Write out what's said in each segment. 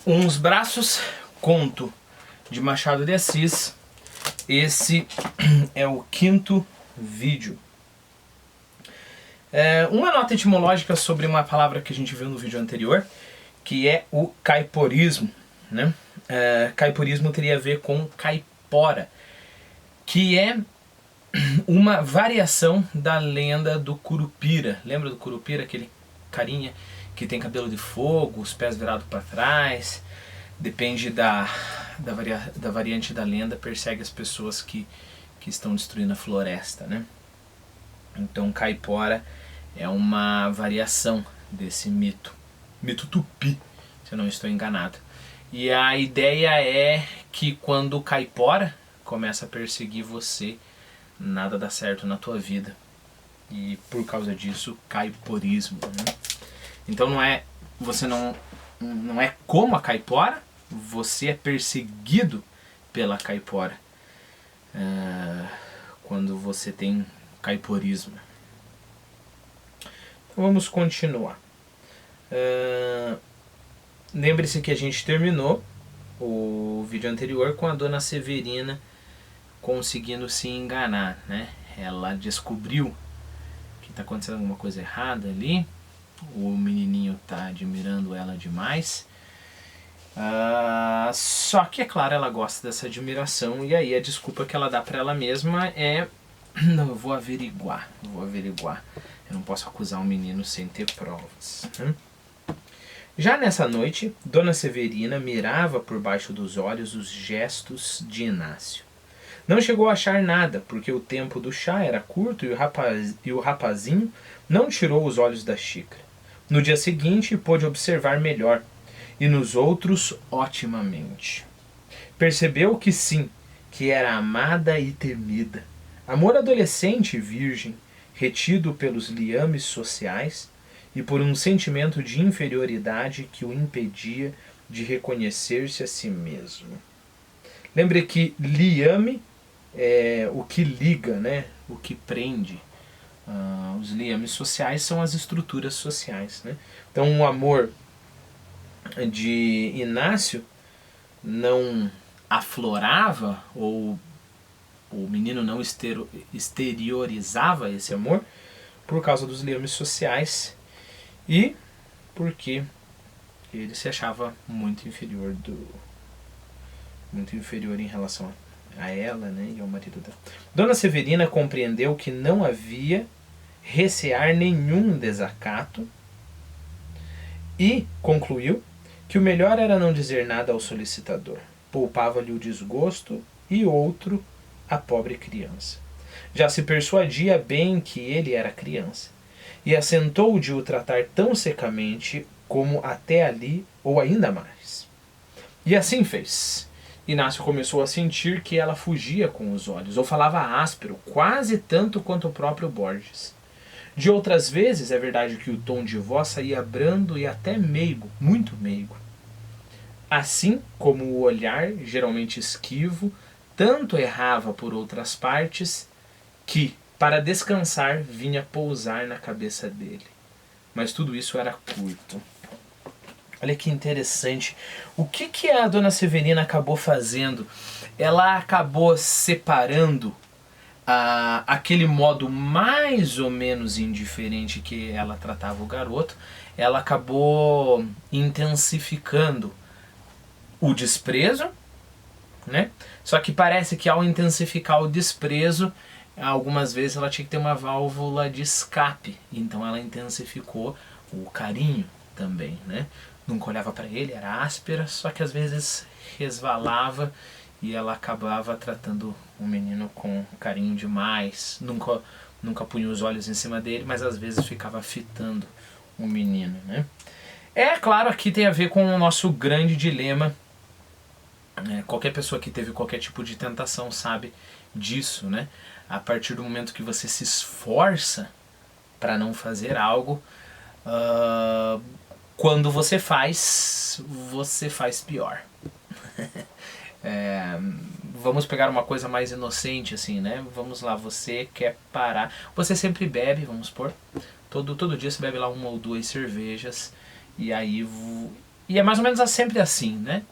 Uns Braços, conto de Machado de Assis. Esse é o 5º vídeo. Uma nota etimológica sobre uma palavra que a gente viu no vídeo anterior, que é o caiporismo, né? Caiporismo teria a ver com caipora, que é uma variação da lenda do Curupira. Lembra do Curupira, aquele carinha que tem cabelo de fogo, os pés virados para trás? Depende da variante da lenda, persegue as pessoas que estão destruindo a floresta, né? Então caipora é uma variação desse mito tupi, se eu não estou enganado. E a ideia é que quando o caipora começa a perseguir você, nada dá certo na tua vida. E por causa disso, caiporismo, né? Então você não é como a caipora, você é perseguido pela caipora quando você tem caiporismo. Então vamos continuar. Lembre-se que a gente terminou o vídeo anterior com a Dona Severina conseguindo se enganar, né? Ela descobriu que está acontecendo alguma coisa errada ali. O menininho está admirando ela demais. Só que, é claro, ela gosta dessa admiração, e aí a desculpa que ela dá para ela mesma é: não, eu vou averiguar. Eu não posso acusar o menino sem ter provas, né? Já nessa noite, Dona Severina mirava por baixo dos olhos os gestos de Inácio. Não chegou a achar nada, porque o tempo do chá era curto e o rapazinho não tirou os olhos da xícara. No dia seguinte, pôde observar melhor, e nos outros, otimamente. Percebeu que sim, que era amada e temida. Amor adolescente e virgem, retido pelos liames sociais e por um sentimento de inferioridade que o impedia de reconhecer-se a si mesmo. Lembre que liame é o que liga, né? O que prende. Os liames sociais são as estruturas sociais, né? Então o amor de Inácio não aflorava, ou o menino não exteriorizava esse amor por causa dos liames sociais e porque ele se achava muito inferior em relação a ela, né, e ao marido dela. Dona Severina compreendeu que não havia recear nenhum desacato e concluiu que o melhor era não dizer nada ao solicitador. Poupava-lhe o desgosto e outro a pobre criança. Já se persuadia bem que ele era criança, e assentou de o tratar tão secamente como até ali ou ainda mais. E assim fez. Inácio começou a sentir que ela fugia com os olhos, ou falava áspero, quase tanto quanto o próprio Borges. De outras vezes, é verdade que o tom de voz saía brando e até meigo, muito meigo. Assim como o olhar, geralmente esquivo, tanto errava por outras partes, que, para descansar, vinha pousar na cabeça dele. Mas tudo isso era curto. Olha que interessante. O que a Dona Severina acabou fazendo? Ela acabou separando aquele modo mais ou menos indiferente que ela tratava o garoto. Ela acabou intensificando o desprezo, né? Só que parece que ao intensificar o desprezo, algumas vezes ela tinha que ter uma válvula de escape. Então ela intensificou o carinho também, né? Nunca olhava para ele, era áspera, só que às vezes resvalava e ela acabava tratando o menino com carinho demais. Nunca punha os olhos em cima dele, mas às vezes ficava fitando o menino, né? É claro, aqui tem a ver com o nosso grande dilema. Qualquer pessoa que teve qualquer tipo de tentação sabe disso, né? A partir do momento que você se esforça para não fazer algo, quando você faz pior. Vamos pegar uma coisa mais inocente assim, né? Vamos lá, você quer parar. Você sempre bebe, vamos supor. Todo dia você bebe lá 1 ou 2 cervejas. E aí E é mais ou menos sempre assim, né?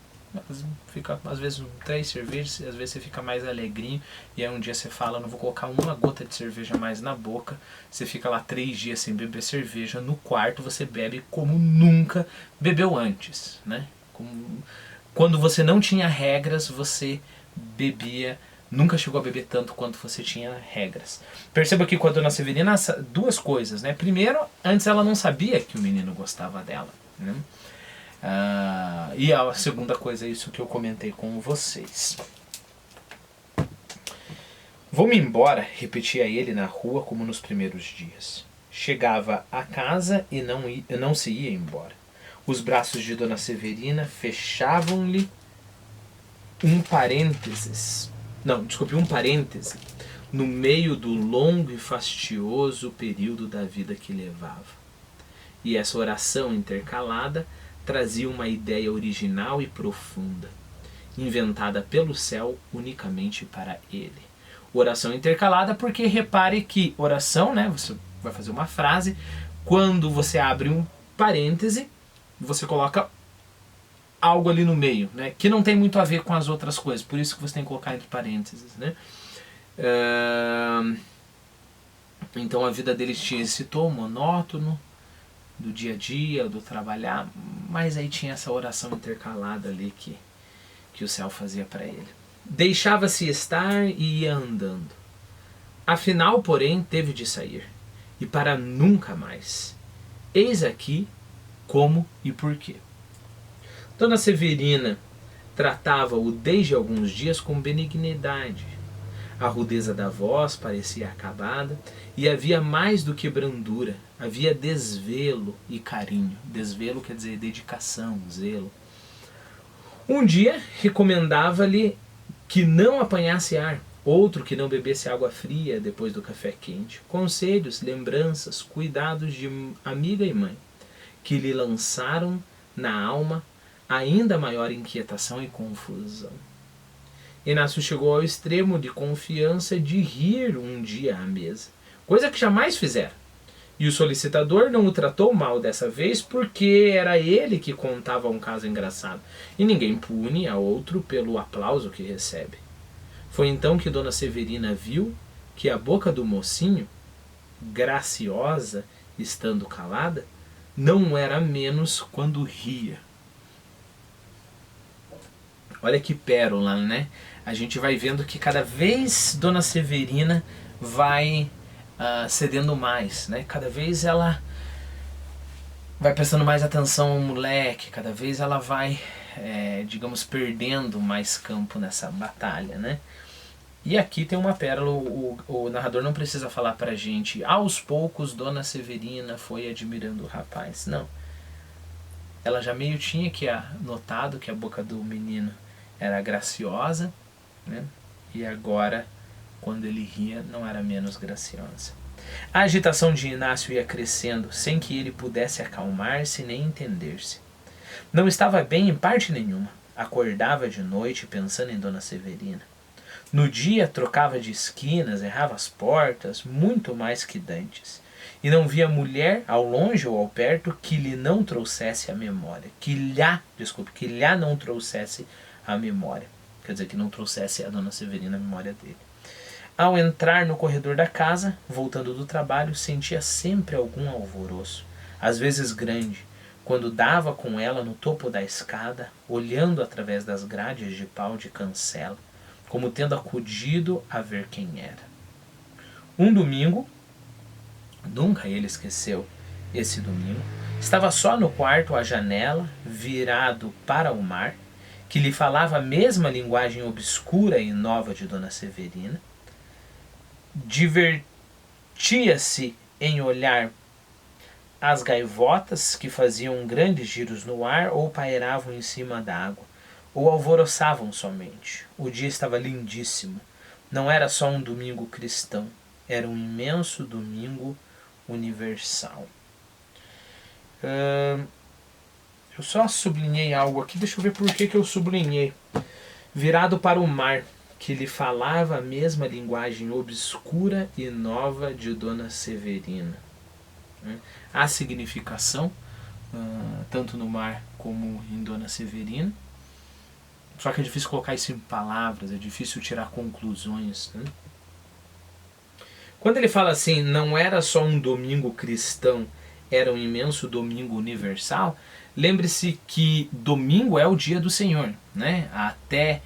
Fica às vezes 3 cervejas, às vezes você fica mais alegrinho, e aí um dia você fala, não vou colocar uma gota de cerveja mais na boca. Você fica lá 3 dias sem beber cerveja, no quarto você bebe como nunca bebeu antes, né? Quando você não tinha regras, você bebia, nunca chegou a beber tanto quanto você tinha regras. Perceba que com a Dona Severina, duas coisas, né? Primeiro, antes ela não sabia que o menino gostava dela, né? E a segunda coisa é isso que eu comentei com vocês. Vou-me embora, repetia ele na rua como nos primeiros dias. Chegava a casa e não se ia embora. Os braços de Dona Severina fechavam-lhe um parêntese no meio do longo e fastioso período da vida que levava. E essa oração intercalada trazia uma ideia original e profunda, inventada pelo céu unicamente para ele. Oração intercalada porque repare que oração, né, você vai fazer uma frase, quando você abre um parêntese, você coloca algo ali no meio, né, que não tem muito a ver com as outras coisas, por isso que você tem que colocar entre parênteses, né. Então a vida dele tinha esse tom monótono, do dia a dia, do trabalhar, mas aí tinha essa oração intercalada ali que o céu fazia para ele. Deixava-se estar e ia andando. Afinal, porém, teve de sair, e para nunca mais. Eis aqui como e porquê. Dona Severina tratava-o desde alguns dias com benignidade. A rudeza da voz parecia acabada e havia mais do que brandura, havia desvelo e carinho. Desvelo quer dizer dedicação, zelo. Um dia recomendava-lhe que não apanhasse ar, outro que não bebesse água fria depois do café quente. Conselhos, lembranças, cuidados de amiga e mãe, que lhe lançaram na alma ainda maior inquietação e confusão. Inácio chegou ao extremo de confiança de rir um dia à mesa, coisa que jamais fizera. E o solicitador não o tratou mal dessa vez porque era ele que contava um caso engraçado, e ninguém pune a outro pelo aplauso que recebe. Foi então que Dona Severina viu que a boca do mocinho, graciosa, estando calada, não era menos quando ria. Olha que pérola, né? A gente vai vendo que cada vez Dona Severina vai cedendo mais, né? Cada vez ela vai prestando mais atenção ao moleque, cada vez ela vai, digamos, perdendo mais campo nessa batalha, né? E aqui tem uma pérola, o narrador não precisa falar pra gente, aos poucos Dona Severina foi admirando o rapaz. Não. Ela já meio tinha que notado que a boca do menino era graciosa, né? E agora, quando ele ria, não era menos graciosa. A agitação de Inácio ia crescendo, sem que ele pudesse acalmar-se nem entender-se. Não estava bem em parte nenhuma. Acordava de noite pensando em Dona Severina. No dia trocava de esquinas, errava as portas, muito mais que dantes. E não via mulher, ao longe ou ao perto, que lhe não trouxesse a memória. Que lhe não trouxesse a memória. Quer dizer, que não trouxesse a Dona Severina a memória dele. Ao entrar no corredor da casa, voltando do trabalho, sentia sempre algum alvoroço, às vezes grande, quando dava com ela no topo da escada, olhando através das grades de pau de cancela, como tendo acudido a ver quem era. Um domingo, nunca ele esqueceu esse domingo, estava só no quarto à janela, virado para o mar, que lhe falava a mesma linguagem obscura e nova de Dona Severina. Divertia-se em olhar as gaivotas que faziam grandes giros no ar ou pairavam em cima da água, ou alvoroçavam somente. O dia estava lindíssimo. Não era só um domingo cristão, era um imenso domingo universal. Eu só sublinhei algo aqui, deixa eu ver por que eu sublinhei. Virado para o mar, que lhe falava a mesma linguagem obscura e nova de Dona Severina. A significação tanto no mar como em Dona Severina. Só que é difícil colocar isso em palavras, é difícil tirar conclusões, né? Quando ele fala assim, não era só um domingo cristão, era um imenso domingo universal, lembre-se que domingo é o dia do Senhor, né? Até,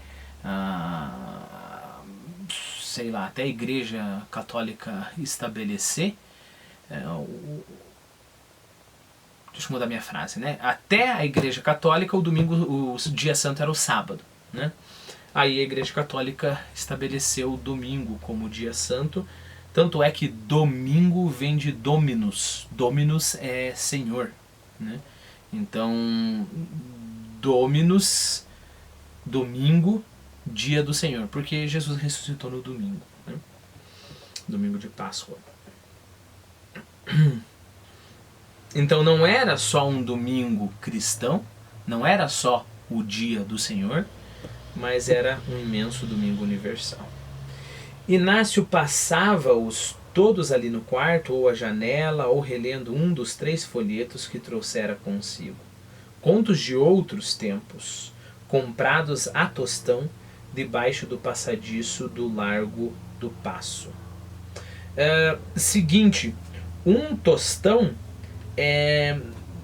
sei lá, até a Igreja Católica estabelecer, deixa eu mudar minha frase, né? Até a Igreja Católica, o domingo, o dia santo era o sábado, né? Aí a Igreja Católica estabeleceu o domingo como dia santo, tanto é que domingo vem de Dominus. Dominus é Senhor, né? Então, Dominus, domingo, dia do Senhor, porque Jesus ressuscitou no domingo, né? Domingo de Páscoa. Então não era só um domingo cristão, não era só o dia do Senhor, mas era um imenso domingo universal. Inácio passava-os todos ali no quarto, ou à janela, ou relendo um dos 3 folhetos que trouxera consigo. Contos de outros tempos, comprados a tostão, debaixo do passadiço do Largo do Paço. Seguinte, um tostão é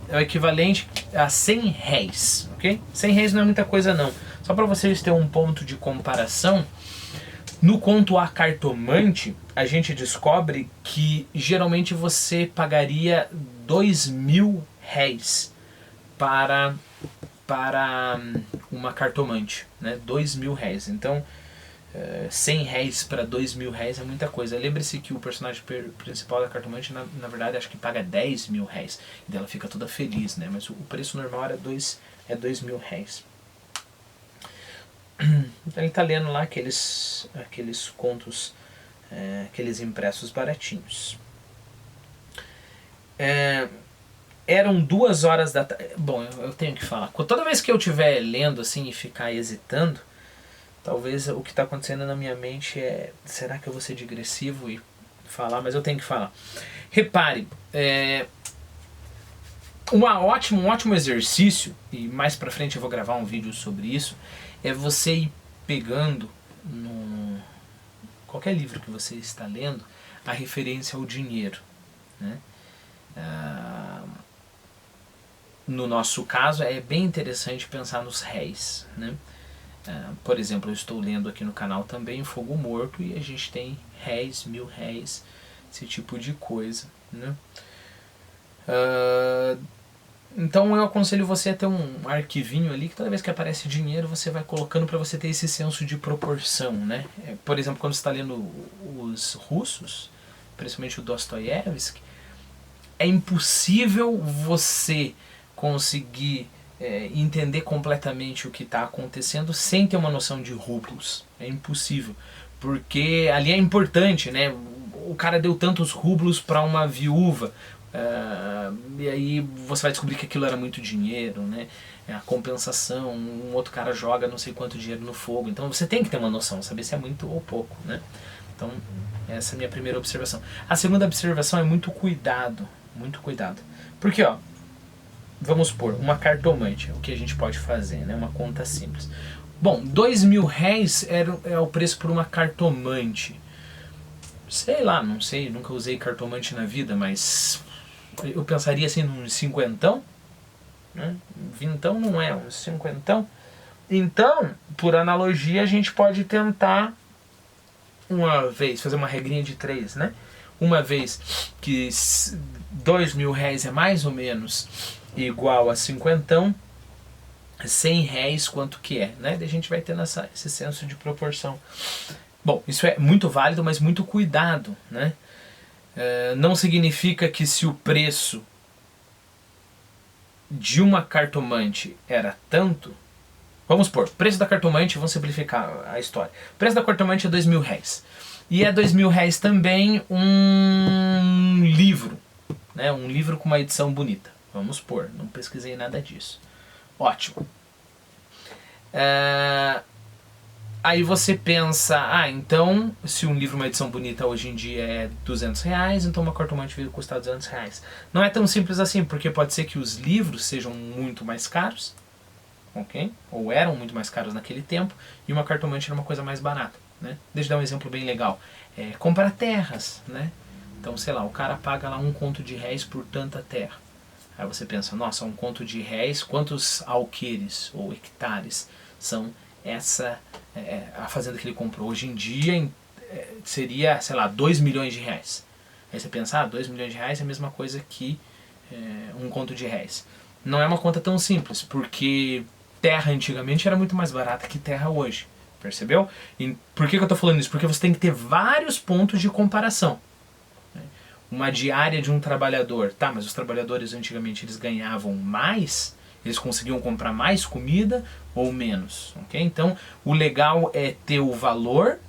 o equivalente a 100 réis, ok? 100 réis não é muita coisa não. Só para vocês terem um ponto de comparação, no conto A Cartomante, a gente descobre que geralmente você pagaria 2.000 réis para uma cartomante, né? 2.000 réis. Então, 100 réis para 2.000 réis é muita coisa. Lembre-se que o personagem principal da cartomante, na verdade, acho que paga 10.000 réis. E ela fica toda feliz, né? Mas o preço normal era 2.000 réis. Então ele está lendo lá aqueles contos, aqueles impressos baratinhos. Eram 2 horas da tarde. Bom, eu tenho que falar. Toda vez que eu estiver lendo assim e ficar hesitando, talvez o que está acontecendo na minha mente é: será que eu vou ser digressivo e falar? Mas eu tenho que falar. Repare, um ótimo exercício, e mais pra frente eu vou gravar um vídeo sobre isso, é você ir pegando qualquer livro que você está lendo a referência ao dinheiro, né? No nosso caso é bem interessante pensar nos réis, né? Por exemplo, eu estou lendo aqui no canal também Fogo Morto e a gente tem réis, 1.000 réis, esse tipo de coisa, né? Então eu aconselho você a ter um arquivinho ali que toda vez que aparece dinheiro você vai colocando para você ter esse senso de proporção, né? Por exemplo, quando você está lendo os russos, principalmente o Dostoiévski, é impossível você conseguir entender completamente o que está acontecendo sem ter uma noção de rublos. É impossível, porque ali é importante, né? O cara deu tantos rublos para uma viúva, e aí você vai descobrir que aquilo era muito dinheiro, né? A compensação, um outro cara joga não sei quanto dinheiro no fogo. Então você tem que ter uma noção, saber se é muito ou pouco, né? Então essa é a minha primeira observação. A segunda observação é muito cuidado, muito cuidado. Porque, ó, vamos supor, uma cartomante, o que a gente pode fazer, né? Uma conta simples. Bom, 2.000 réis é o preço por uma cartomante. Sei lá, não sei, nunca usei cartomante na vida, mas eu pensaria assim num 50, né? Vintão não é, uns 50. Então, por analogia, a gente pode tentar uma vez, fazer uma regrinha de 3, né? Uma vez que 2.000 réis é mais ou menos igual a 50, 100 réis quanto que é, né? Daí a gente vai tendo esse senso de proporção. Bom, isso é muito válido, mas muito cuidado, né? Não significa que se o preço de uma cartomante era tanto... Vamos supor, preço da cartomante, vamos simplificar a história. O preço da cartomante é 2.000 réis. E é 2.000 réis também um livro, né? Um livro com uma edição bonita. Vamos supor, não pesquisei nada disso. Ótimo. Aí você pensa, então se um livro, uma edição bonita hoje em dia é R$200, então uma cartomante vai custar R$200. Não é tão simples assim, porque pode ser que os livros sejam muito mais caros, ok? Ou eram muito mais caros naquele tempo, e uma cartomante era uma coisa mais barata, né? Deixa eu dar um exemplo bem legal. Comprar terras, né? Então, sei lá, o cara paga lá R$1 por tanta terra. Aí você pensa, nossa, R$1, quantos alqueires ou hectares são a fazenda que ele comprou? Hoje em dia seria, sei lá, R$2 milhões. Aí você pensa, R$2 milhões é a mesma coisa que R$1. Não é uma conta tão simples, porque terra antigamente era muito mais barata que terra hoje. Percebeu? E por que eu estou falando isso? Porque você tem que ter vários pontos de comparação. Uma diária de um trabalhador, tá, mas os trabalhadores antigamente eles ganhavam mais, eles conseguiam comprar mais comida ou menos, ok? Então o legal é ter o valor,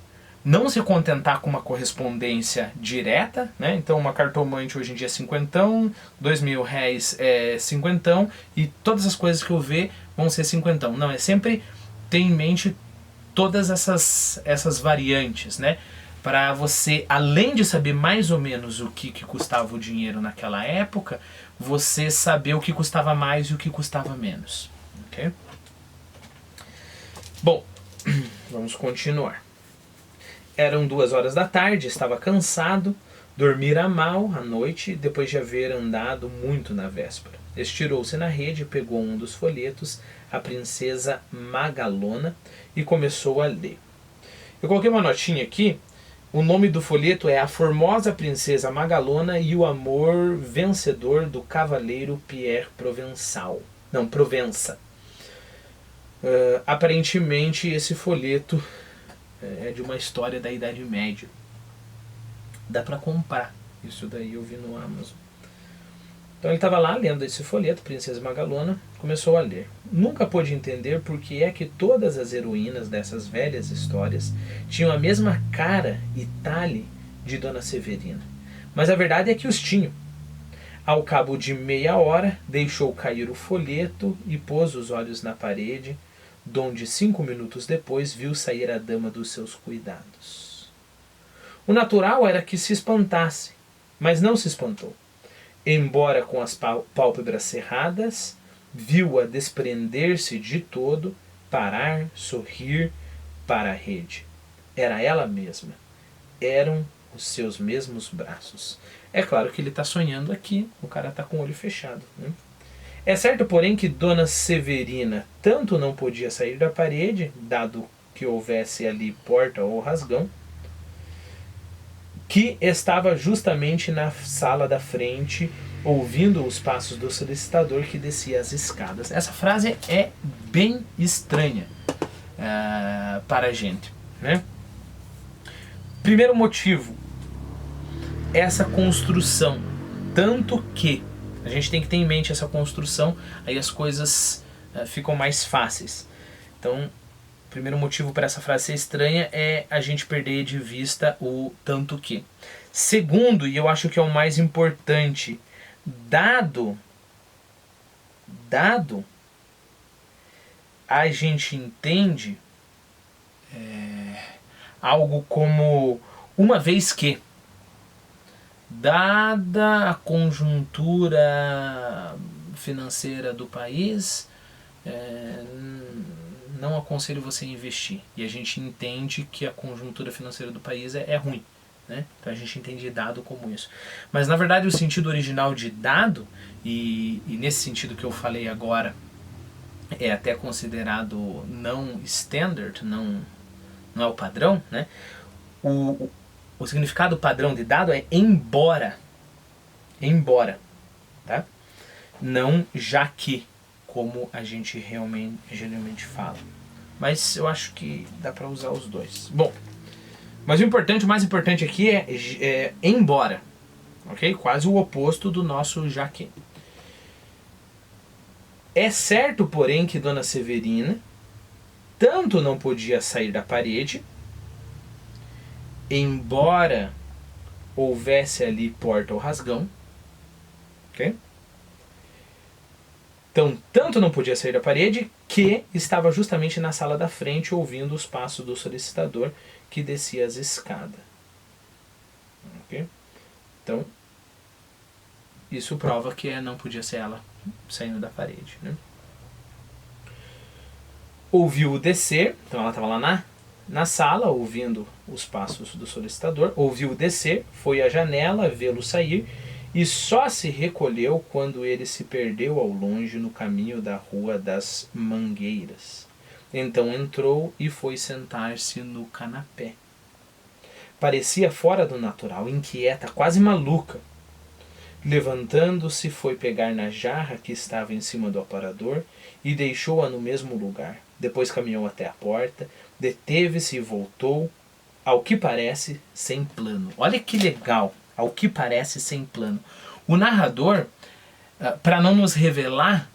não se contentar com uma correspondência direta, né? Então uma cartomante hoje em dia é cinquentão, R$2.000 é cinquentão, e todas as coisas que eu ver vão ser cinquentão. Não, é sempre ter em mente todas essas variantes, né? Para você, além de saber mais ou menos o que custava o dinheiro naquela época, você saber o que custava mais e o que custava menos. Ok? Bom, vamos continuar. Eram 2 horas da tarde, estava cansado, dormira mal à noite, depois de haver andado muito na véspera. Estirou-se na rede, pegou um dos folhetos, a princesa Magalona, e começou a ler. Eu coloquei uma notinha aqui. O nome do folheto é A Formosa Princesa Magalona e o Amor Vencedor do Cavaleiro Pierre Provençal. Não, Provença. Aparentemente esse folheto é de uma história da Idade Média. Dá para comprar. Isso daí eu vi no Amazon. Então ele estava lá lendo esse folheto, Princesa Magalona, começou a ler. Nunca pôde entender por que é que todas as heroínas dessas velhas histórias tinham a mesma cara e talhe de Dona Severina. Mas a verdade é que os tinham. Ao cabo de meia hora, deixou cair o folheto e pôs os olhos na parede, donde 5 minutos depois viu sair a dama dos seus cuidados. O natural era que se espantasse, mas não se espantou. Embora com as pálpebras cerradas, viu-a desprender-se de todo, parar, sorrir para a rede. Era ela mesma. Eram os seus mesmos braços. É claro que ele está sonhando aqui, o cara está com o olho fechado, né? É certo, porém, que Dona Severina tanto não podia sair da parede, dado que houvesse ali porta ou rasgão, que estava justamente na sala da frente, ouvindo os passos do solicitador que descia as escadas. Essa frase é bem estranha para a gente, né? Primeiro motivo, essa construção. Tanto que a gente tem que ter em mente essa construção, aí as coisas ficam mais fáceis. Então, primeiro motivo para essa frase ser estranha é a gente perder de vista o tanto que. Segundo, e eu acho que é o mais importante, dado a gente entende algo como uma vez que, dada a conjuntura financeira do país, não aconselho você a investir. E a gente entende que a conjuntura financeira do país é ruim, né? Então a gente entende dado como isso. Mas na verdade o sentido original de dado, e nesse sentido que eu falei agora, é até considerado não standard, não é o padrão, né? O significado padrão de dado é embora. Embora. Tá? Não já que, como a gente geralmente fala. Mas eu acho que dá para usar os dois. Bom, mas o mais importante aqui é embora. Ok? Quase o oposto do nosso já que. É certo, porém, que Dona Severina tanto não podia sair da parede, embora houvesse ali porta ou rasgão, ok? Então, tanto não podia sair da parede, que estava justamente na sala da frente, ouvindo os passos do solicitador que descia as escadas. Ok? Então, isso prova que não podia ser ela saindo da parede, né? Ouviu-o descer, então ela estava lá na sala, ouvindo os passos do solicitador, ouviu-o descer, foi à janela vê-lo sair, e só se recolheu quando ele se perdeu ao longe no caminho da Rua das Mangueiras. Então entrou e foi sentar-se no canapé. Parecia fora do natural, inquieta, quase maluca. Levantando-se, foi pegar na jarra que estava em cima do aparador e deixou-a no mesmo lugar. Depois caminhou até a porta, deteve-se e voltou, ao que parece, sem plano. Olha que legal, ao que parece, sem plano. O narrador, para não nos revelar,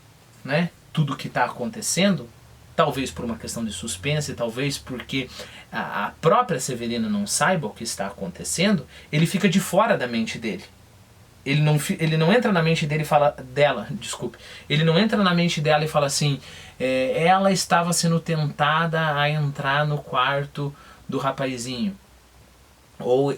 né, tudo o que está acontecendo, talvez por uma questão de suspense, talvez porque a própria Severina não saiba o que está acontecendo, ele fica de fora da mente dele. Ele não entra na mente dele e fala dela, desculpe. Ele não entra na mente dela e fala assim, ela estava sendo tentada a entrar no quarto do rapazinho. Ou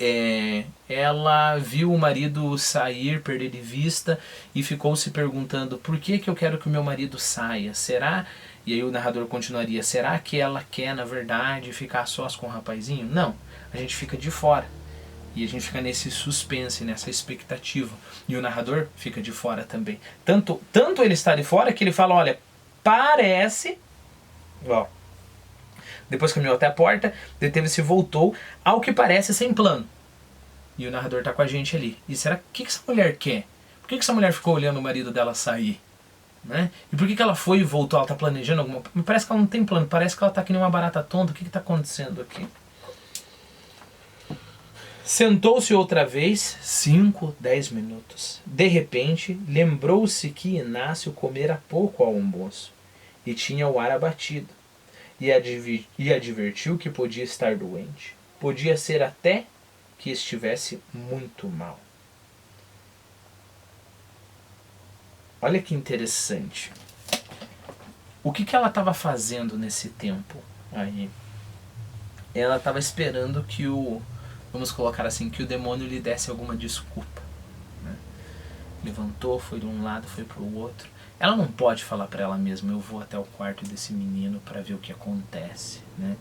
ela viu o marido sair, perder de vista e ficou se perguntando por que eu quero que o meu marido saia? Será? E aí o narrador continuaria, será que ela quer, na verdade, ficar sós com o rapazinho? Não, a gente fica de fora. E a gente fica nesse suspense, nessa expectativa. E o narrador fica de fora também. Tanto ele está de fora que ele fala, olha, parece... Ó, depois caminhou até a porta, deteve-se e voltou, ao que parece sem plano. E o narrador está com a gente ali. E será o que essa mulher quer? Por que essa mulher ficou olhando o marido dela sair? Né? E por que ela foi e voltou? Ela está planejando alguma coisa? Parece que ela não tem plano, parece que ela está que nem uma barata tonta. O que está acontecendo aqui? Sentou-se outra vez, 5, 10 minutos. De repente, lembrou-se que Inácio comera pouco ao almoço e tinha o ar abatido, e advertiu que podia estar doente. Podia ser até que estivesse muito mal. Olha que interessante. O que ela estava fazendo nesse tempo aí? Ela estava esperando que vamos colocar assim, que o demônio lhe desse alguma desculpa. Né? Levantou, foi de um lado, foi para o outro. Ela não pode falar para ela mesma, eu vou até o quarto desse menino para ver o que acontece. Né?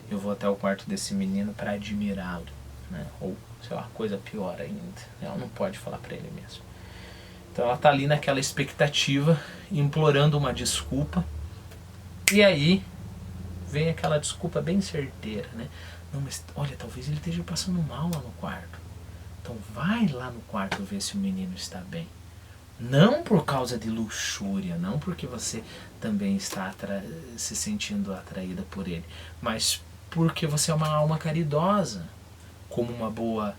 Eu vou até o quarto desse menino para admirá-lo. Né? Ou, sei lá, coisa pior ainda. Ela não pode falar para ele mesmo. Então ela está ali naquela expectativa, implorando uma desculpa. E aí vem aquela desculpa bem certeira, né? Não, mas olha, talvez ele esteja passando mal lá no quarto. Então vai lá no quarto ver se o menino está bem. Não por causa de luxúria, não porque você também está se sentindo atraída por ele, mas porque você é uma alma caridosa. Como uma boa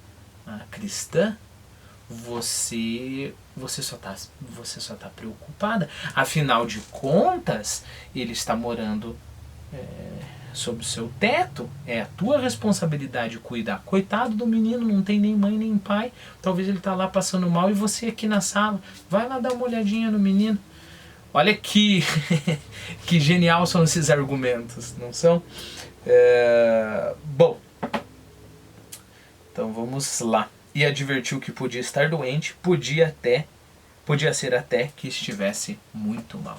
cristã, você só está preocupada. Afinal de contas, ele está morando sob o seu teto, é a tua responsabilidade cuidar. Coitado do menino, não tem nem mãe nem pai, talvez ele está lá passando mal e você aqui na sala, vai lá dar uma olhadinha no menino. Olha que genial são esses argumentos, não são? Bom, então vamos lá. E advertiu que podia estar doente, podia ser até que estivesse muito mal.